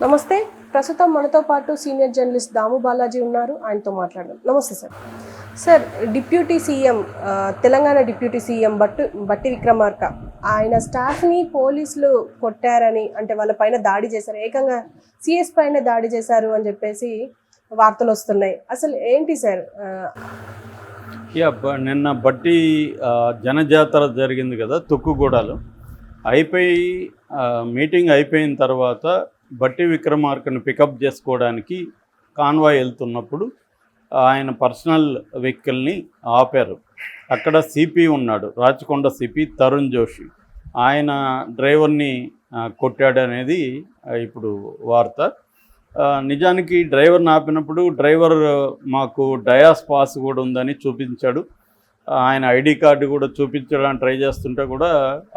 నమస్తే. ప్రస్తుతం మనతో పాటు సీనియర్ జర్నలిస్ట్ దాము బాలాజీ ఉన్నారు. ఆయనతో మాట్లాడదాం. నమస్తే sir. Sir, deputy CM Telangana deputy CM బట్టి విక్రమార్క ఆయన స్టాఫ్ని పోలీసులు కొట్టారని, అంటే వాళ్ళ పైన దాడి చేశారు, ఏకంగా సిఎస్ పైన దాడి చేశారు అని చెప్పేసి వార్తలు వస్తున్నాయి. అసలు ఏంటి సార్? నిన్న బట్టి జనజాతర జరిగింది కదా తుక్కుగూడలో. మీటింగ్ అయిపోయిన తర్వాత బట్టి విక్రమార్కను పికప్ చేసుకోవడానికి కాన్వాయ్ వెళ్తున్నప్పుడు ఆయన పర్సనల్ వెహికల్ని ఆపారు. అక్కడ సిపి ఉన్నాడు, రాచకొండ సిపి తరుణ్ జోషి. ఆయన డ్రైవర్ని కొట్టాడనేది ఇప్పుడు వార్త. నిజానికి డ్రైవర్ని ఆపినప్పుడు డ్రైవర్ మాకు డయాస్ పాస్ కూడా ఉందని చూపించాడు. ఆయన ఐడి కార్డు కూడా చూపించడానికి ట్రై చేస్తుంటే కూడా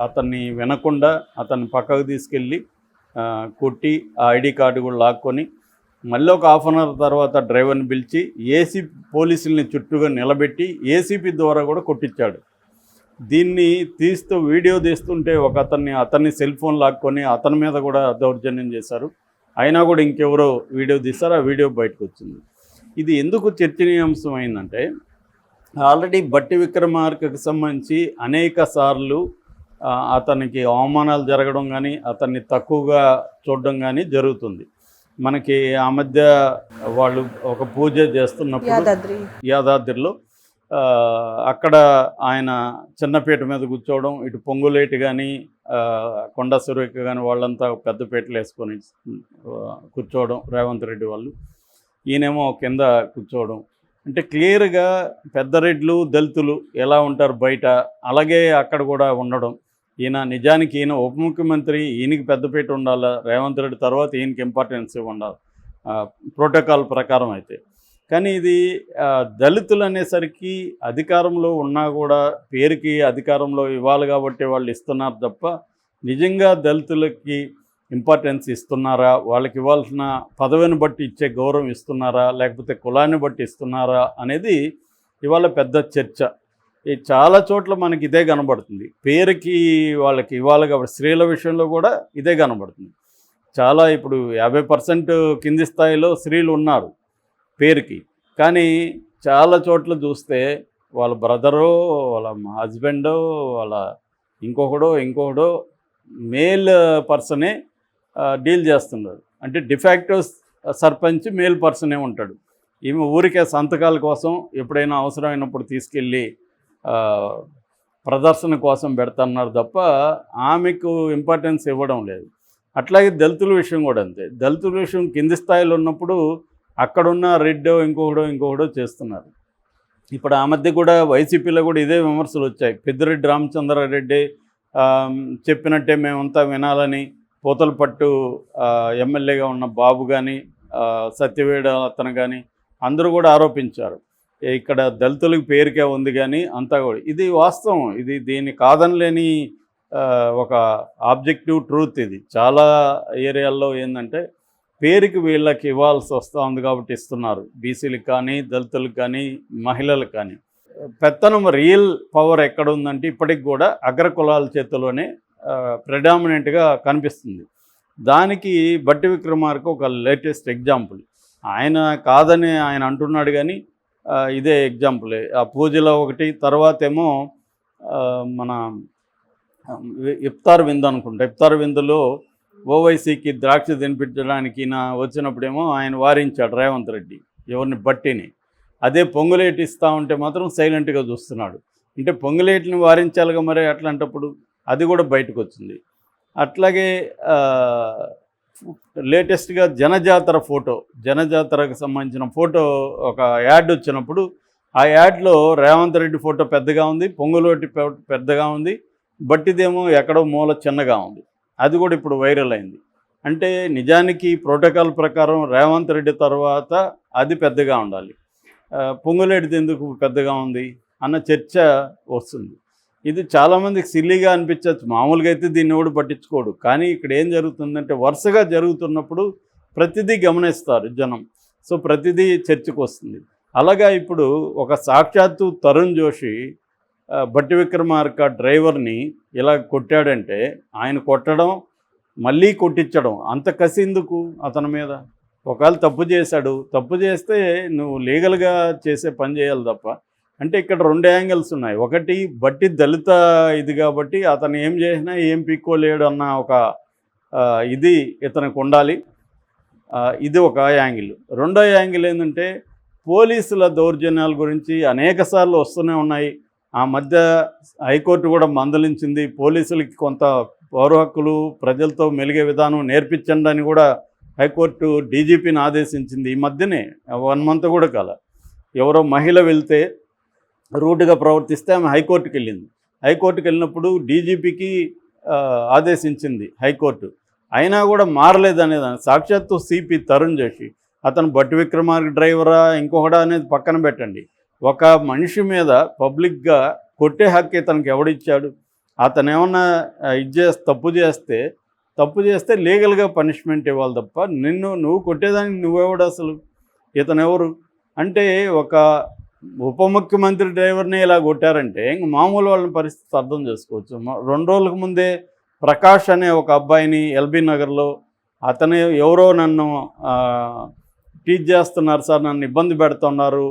అతన్ని వినకుండా అతన్ని పక్కకు తీసుకెళ్ళి కొట్టి ఆ ఐడి కార్డు కూడా లాక్కొని మళ్ళీ ఒక హాఫ్ అన్ అవర్ తర్వాత డ్రైవర్ని పిలిచి ఏసీపీ పోలీసుల్ని చుట్టూగా నిలబెట్టి ఏసీపీ ద్వారా కూడా కొట్టించాడు. దీన్ని వీడియో తీస్తుంటే అతన్ని సెల్ ఫోన్ లాక్కొని అతని మీద కూడా దౌర్జన్యం చేశారు. అయినా కూడా ఇంకెవరో వీడియో తీశారు, ఆ వీడియో బయటకు వచ్చింది. ఇది ఎందుకు చర్చనీయాంశం అయిందంటే, ఆల్రెడీ బట్టి విక్రమార్కకు సంబంధించి అనేక సార్లు అతనికి అవమానాలు జరగడం కానీ అతన్ని తక్కువగా చూడడం కానీ జరుగుతుంది. మనకి ఆ మధ్య వాళ్ళు ఒక పూజ చేస్తున్నప్పుడు యాదాద్రిలో అక్కడ ఆయన చిన్నపేట మీద కూర్చోవడం, ఇటు పొంగులేటి కానీ కొండా సురేఖ కానీ వాళ్ళంతా పెద్దపేటలు వేసుకొని కూర్చోవడం, రేవంత్ రెడ్డి వాళ్ళు, ఈయనేమో కింద కూర్చోవడం. అంటే క్లియర్గా పెద్దరెడ్లు దళితులు ఎలా ఉంటారు బయట, అలాగే అక్కడ కూడా ఉండడం. నిజానికి ఈయన ఉప ముఖ్యమంత్రి, ఈయనకి పెద్దపేట ఉండాలి, రేవంత్ రెడ్డి తర్వాత ఈయనకి ఇంపార్టెన్స్ ఉండాలి ప్రోటోకాల్ ప్రకారం అయితే. కానీ ఇది దళితులు అనేసరికి అధికారంలో ఉన్నా కూడా పేరుకి అధికారంలో ఇవ్వాలి కాబట్టి వాళ్ళు ఇస్తున్నారు తప్ప నిజంగా దళితులకి ఇంపార్టెన్స్ ఇస్తున్నారా, వాళ్ళకి ఇవ్వాల్సిన పదవిని బట్టి ఇచ్చే గౌరవం ఇస్తున్నారా, లేకపోతే కులాన్ని బట్టి ఇస్తున్నారా అనేది ఇవాళ పెద్ద చర్చ. చాలా చోట్ల మనకి ఇదే కనబడుతుంది. పేరుకి వాళ్ళకి ఇవ్వాలి కాబట్టి స్త్రీల విషయంలో కూడా ఇదే కనబడుతుంది. చాలా ఇప్పుడు 50% కింది స్థాయిలో స్త్రీలు ఉన్నారు పేరుకి. కానీ చాలా చోట్ల చూస్తే వాళ్ళ బ్రదరో, వాళ్ళ హస్బెండో, వాళ్ళ ఇంకొకడో మేల్ పర్సనే డీల్ చేస్తున్నారు. అంటే డిఫాక్టో సర్పంచ్ మేల్ పర్సనే ఉంటాడు. ఈమె ఊరికే సంతకాల కోసం ఎప్పుడైనా అవసరమైనప్పుడు తీసుకెళ్ళి ప్రదర్శన కోసం పెడుతున్నారు తప్ప ఆమెకు ఇంపార్టెన్స్ ఇవ్వడం లేదు. అట్లాగే దళితుల విషయం కూడా అంతే. దళితుల విషయం కింది స్థాయిలో ఉన్నప్పుడు అక్కడున్న రెడ్డో ఇంకొకడో చేస్తున్నారు. ఇప్పుడు ఆ మధ్య కూడా వైసీపీలో కూడా ఇదే విమర్శలు వచ్చాయి. పెద్దిరెడ్డి రామచంద్రారెడ్డి చెప్పినట్టే మేమంతా వినాలని పోతలపట్టు ఎమ్మెల్యేగా ఉన్న బాబు కానీ సత్యవేడ అతను కానీ అందరూ కూడా ఆరోపించారు. ఇక్కడ దళితులకు పేరుకే ఉంది కానీ అంతా కూడా ఇది వాస్తవం. దీన్ని కాదనలేని ఒక ఆబ్జెక్టివ్ ట్రూత్. ఇది చాలా ఏరియాల్లో ఏంటంటే పేరుకి వీళ్ళకి ఇవ్వాల్సి వస్తూ ఉంది కాబట్టి ఇస్తున్నారు. బీసీలకు కానీ దళితులకు కానీ మహిళలకు కానీ. పెత్తనం రియల్ పవర్ ఎక్కడ ఉందంటే ఇప్పటికి కూడా అగ్రకులాల చేతిలోనే ప్రెడామినెంట్గా కనిపిస్తుంది. దానికి బట్టి విక్రమార్క ఒక లేటెస్ట్ ఎగ్జాంపుల్. ఆయన కాదని ఆయన అంటున్నాడు కానీ ఇదే ఎగ్జాంపులే. ఆ పూజలో ఒకటి, తర్వాత ఏమో మన ఇఫ్తార్ విందు అనుకుంటా. ఇఫ్తార్ విందులో ఓవైసీకి ద్రాక్ష తినిపించడానికి వచ్చినప్పుడేమో ఆయన వారించాడు రేవంత్ రెడ్డి ఎవరిని, బట్టిని. అదే పొంగులేటి ఇస్తూ ఉంటే మాత్రం సైలెంట్గా చూస్తున్నాడు. అంటే పొంగులేటిని వారించాలిగా మరి అట్లాంటప్పుడు. అది కూడా బయటకు వచ్చింది. అట్లాగే లేటెస్ట్గా జనజాతరకు సంబంధించిన ఫోటో ఒక యాడ్ వచ్చినప్పుడు ఆ యాడ్లో రేవంత్ రెడ్డి ఫోటో పెద్దగా ఉంది, పొంగులేటి పెద్దగా ఉంది, బట్టిదేమో ఎక్కడో మూల చిన్నగా ఉంది. అది కూడా ఇప్పుడు వైరల్ అయింది. అంటే నిజానికి ప్రోటోకాల్ ప్రకారం రేవంత్ రెడ్డి తర్వాత అది పెద్దగా ఉండాలి, పొంగులేటిది ఎందుకు పెద్దగా ఉంది అన్న చర్చ వస్తుంది. ఇది చాలామందికి సిల్లీగా అనిపించవచ్చు. మామూలుగా అయితే దీన్ని ఎవడు పట్టించుకోడు. కానీ ఇక్కడ ఏం జరుగుతుందంటే వరుసగా జరుగుతున్నప్పుడు ప్రతిదీ గమనిస్తారు జనం. సో ప్రతిదీ చర్చకు వస్తుంది. అలాగా ఇప్పుడు ఒక సాక్షాత్తు తరుణ్ జోషి బట్టి విక్రమార్క డ్రైవర్ని ఇలా కొట్టాడంటే ఆయన కొట్టడం మళ్ళీ కొట్టించడం అంత కసి ఎందుకు అతని మీద? ఒకవేళ తప్పు చేశాడు, తప్పు చేస్తే నువ్వు లీగల్గా చేసే పని చేయాలి తప్ప. అంటే ఇక్కడ 2 యాంగిల్స్ ఉన్నాయి. ఒకటి బట్టి దళిత ఇది కాబట్టి అతను ఏం చేసినా ఏం పీక్కోలేడు అన్న ఒక ఇది ఇతనికి ఉండాలి. ఇది ఒక యాంగిల్. రెండో యాంగిల్ ఏంటంటే పోలీసుల దౌర్జన్యాల గురించి అనేకసార్లు వస్తూనే ఉన్నాయి. ఆ మధ్య హైకోర్టు కూడా మందలించింది. పోలీసులకి కొంత పౌర హక్కులు, ప్రజలతో మెలిగే విధానం నేర్పించండి అని కూడా హైకోర్టు డీజీపీని ఆదేశించింది. ఈ మధ్యనే 1 మంత్ కూడా కాల. ఎవరో మహిళ వెళ్తే రూట్గా ప్రవర్తిస్తే ఆమె హైకోర్టుకి వెళ్ళింది. హైకోర్టుకి వెళ్ళినప్పుడు డీజీపీకి ఆదేశించింది హైకోర్టు. అయినా కూడా మారలేదనేదాన్ని సాక్షాత్తు సిపి తరుణ్ జోషి, అతను బట్టి విక్రమార్క డ్రైవరా ఇంకొకడా అనేది పక్కన పెట్టండి, ఒక మనిషి మీద పబ్లిక్గా కొట్టే హక్కు ఇతనికి ఎవడిచ్చాడు? అతను ఏమన్నా తప్పు చేస్తే లీగల్గా పనిష్మెంట్ ఇవ్వాలి తప్ప నువ్వు కొట్టేదానికి నువ్వెవడు అసలు? ఇతను ఎవరు? అంటే ఒక ఉప ముఖ్యమంత్రి డ్రైవర్ని ఇలా కొట్టారంటే ఇంక మామూలు వాళ్ళని పరిస్థితి అర్థం చేసుకోవచ్చు. 2 రోజులకు ముందే ప్రకాష్ అనే ఒక అబ్బాయిని ఎల్బీ నగర్లో అతను ఎవరో నన్ను టీచ్ చేస్తున్నారు సార్, నన్ను ఇబ్బంది పెడుతున్నారు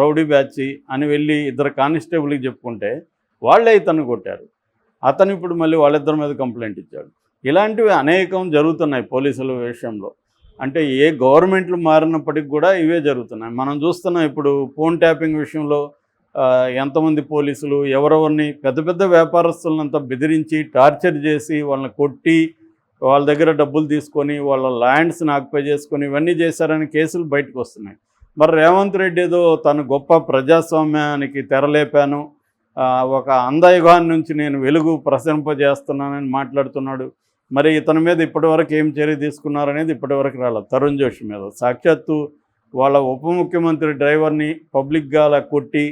రౌడీ బ్యాచ్ అని వెళ్ళి 2 కానిస్టేబుల్కి చెప్పుకుంటే వాళ్ళే ఇతను కొట్టారు. అతను ఇప్పుడు మళ్ళీ వాళ్ళిద్దరి మీద కంప్లైంట్ ఇచ్చాడు. ఇలాంటివి అనేకం జరుగుతున్నాయి పోలీసుల విషయంలో. అంటే ఏ గవర్నమెంట్లు మారినప్పటికి కూడా ఇవే జరుగుతున్నాయి. మనం చూస్తున్నాం ఇప్పుడు ఫోన్ ట్యాపింగ్ విషయంలో ఎంతమంది పోలీసులు ఎవరెవరిని పెద్ద పెద్ద వ్యాపారస్తులంతా బెదిరించి టార్చర్ చేసి వాళ్ళని కొట్టి వాళ్ళ దగ్గర డబ్బులు తీసుకొని వాళ్ళ ల్యాండ్స్ని ఆక్యుపై చేసుకొని ఇవన్నీ చేశారని కేసులు బయటకు వస్తున్నాయి. మరి రేవంత్ రెడ్డి ఏదో తను గొప్ప ప్రజాస్వామ్యానికి తెరలేపాను, ఒక అంధయుగాన్ని నుంచి నేను వెలుగు ప్రసరింపజేస్తున్నానని మాట్లాడుతున్నాడు. మరి ఇతని మీద ఇప్పటివరకు ఏం చర్య తీసుకున్నారనేది ఇప్పటివరకు రాలేదు. తరుణ్ జోషి మీద సాక్షాత్తు వాళ్ళ ఉప ముఖ్యమంత్రి డ్రైవర్ని పబ్లిక్గా అలా కొట్టి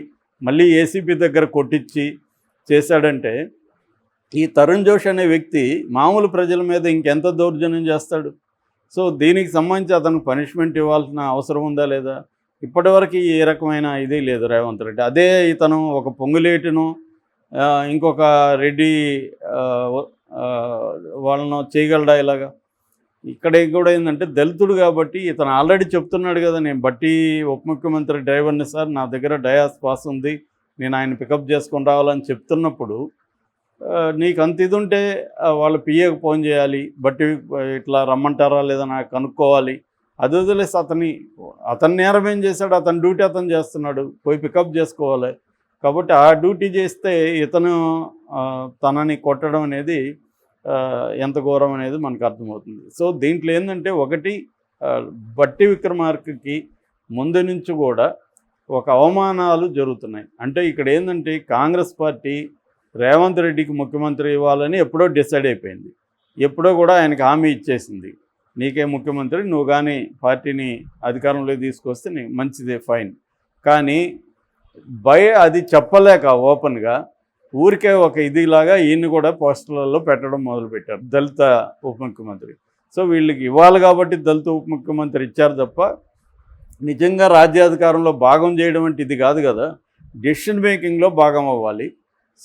మళ్ళీ ఏసీపీ దగ్గర కొట్టించి చేశాడంటే ఈ తరుణ్ జోషి అనే వ్యక్తి మామూలు ప్రజల మీద ఇంకెంత దౌర్జన్యం చేస్తాడు? సో దీనికి సంబంధించి అతనికి పనిష్మెంట్ ఇవ్వాల్సిన అవసరం ఉందా లేదా? ఇప్పటివరకు ఏ రకమైన ఇది లేదు రేవంత్ రెడ్డి. అదే ఇతను ఒక పొంగులేటును ఇంకొక రెడ్డి వాళ్ళను చేయగలడా ఇలాగా? ఇక్కడ కూడా ఏంటంటే దళితుడు కాబట్టి ఇతను ఆల్రెడీ చెప్తున్నాడు కదా, నేను బట్టి ఉప ముఖ్యమంత్రి డ్రైవర్ని సార్, నా దగ్గర డయాస్ పాస్ ఉంది, నేను ఆయన పికప్ చేసుకొని రావాలని చెప్తున్నప్పుడు నీకు అంత ఇది ఉంటే వాళ్ళ పిఏకి ఫోన్ చేయాలి, బట్టి ఇట్లా రమ్మంటారా లేదా నాకు కనుక్కోవాలి. అది వదిలేసి అతని నేరం ఏం చేశాడు? అతని డ్యూటీ అతను చేస్తున్నాడు, పోయి పికప్ చేసుకోవాలి. కాబట్టి ఆ డ్యూటీ చేస్తే ఇతను తనని కొట్టడం అనేది ఎంత ఘోరం అనేది మనకు అర్థమవుతుంది. సో దీంట్లో ఏంటంటే ఒకటి బట్టి విక్రమార్కకి ముందు నుంచి కూడా ఒక అవమానాలు జరుగుతున్నాయి. అంటే ఇక్కడ ఏంటంటే కాంగ్రెస్ పార్టీ రేవంత్ రెడ్డికి ముఖ్యమంత్రి ఇవ్వాలని ఎప్పుడో డిసైడ్ అయిపోయింది. ఎప్పుడో కూడా ఆయనకి హామీ ఇచ్చేసింది, నీకే ముఖ్యమంత్రి, నువ్వు కానీ పార్టీని అధికారంలోకి తీసుకొస్తే నీకు మంచిదే, ఫైన్. కానీ అది చెప్పలేక ఓపెన్గా ఊరికే ఒక ఇదిలాగా ఈయన్ని కూడా పోస్టర్లలో పెట్టడం మొదలుపెట్టారు, దళిత ఉప ముఖ్యమంత్రి. సో వీళ్ళకి ఇవ్వాలి కాబట్టి దళిత ఉప ముఖ్యమంత్రి ఇచ్చారు తప్ప నిజంగా రాజ్యాధికారంలో భాగం చేయడం అంటే ఇది కాదు కదా. డెసిషన్ మేకింగ్లో భాగం అవ్వాలి.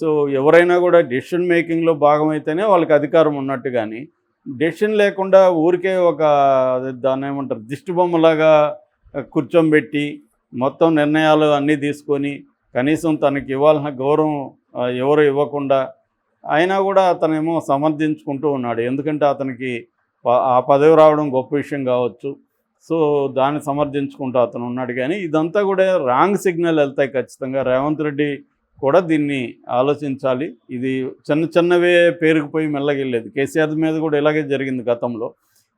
సో ఎవరైనా కూడా డెసిషన్ మేకింగ్లో భాగం అయితేనే వాళ్ళకి అధికారం ఉన్నట్టు, కానీ డెసిషన్ లేకుండా ఊరికే ఒక దాన్ని ఏమంటారు దిష్టి బొమ్మలాగా కూర్చోబెట్టి మొత్తం నిర్ణయాలు అన్నీ తీసుకొని కనీసం తనకి ఇవ్వాల్సిన గౌరవం ఎవరు ఇవ్వకుండా అయినా కూడా అతనేమో సమర్థించుకుంటూ ఉన్నాడు. ఎందుకంటే అతనికి ఆ పదవి రావడం గొప్ప విషయం కావచ్చు. సో దాన్ని సమర్థించుకుంటూ అతను ఉన్నాడు. కానీ ఇదంతా కూడా రాంగ్ సిగ్నల్ వెళ్తాయి ఖచ్చితంగా. రేవంత్ రెడ్డి కూడా దీన్ని ఆలోచించాలి. ఇది చిన్నవే పేరుకుపోయి మెల్లగెళ్ళేది. కేసీఆర్ మీద కూడా ఇలాగే జరిగింది గతంలో.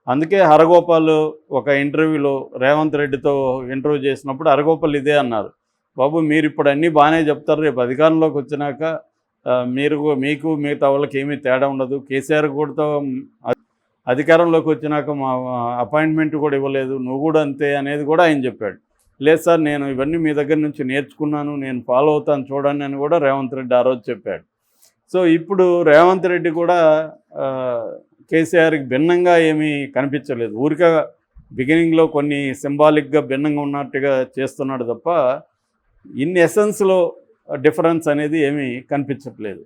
అందుకే హరగోపాల్ ఒక ఇంటర్వ్యూలో రేవంత్ రెడ్డితో ఇంటర్వ్యూ చేసినప్పుడు హరగోపాల్ ఇదే అన్నారు, బాబు మీరు ఇప్పుడు అన్నీ బాగానే చెప్తారు, రేపు అధికారంలోకి వచ్చినాక మీకు మిగతా వాళ్ళకి ఏమీ తేడా ఉండదు, కేసీఆర్ కూడా అధికారంలోకి వచ్చినాక మా అపాయింట్మెంట్ కూడా ఇవ్వలేదు, నువ్వు కూడా అంతే అనేది కూడా ఆయన చెప్పాడు. లేదు సార్, నేను ఇవన్నీ మీ దగ్గర నుంచి నేర్చుకున్నాను, నేను ఫాలో అవుతాను చూడండి అని కూడా రేవంత్ రెడ్డి ఆ రోజు చెప్పాడు. సో ఇప్పుడు రేవంత్ రెడ్డి కూడా కేసీఆర్కి భిన్నంగా ఏమీ కనిపించలేదు. ఊరిక బిగినింగ్లో కొన్ని సింబాలిక్గా భిన్నంగా ఉన్నట్టుగా చేస్తున్నాడు తప్ప ఇన్ ఎసెన్స్లో డిఫరెన్స్ అనేది ఏమీ కనిపించట్లేదు.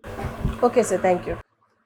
Okay sir, thank you.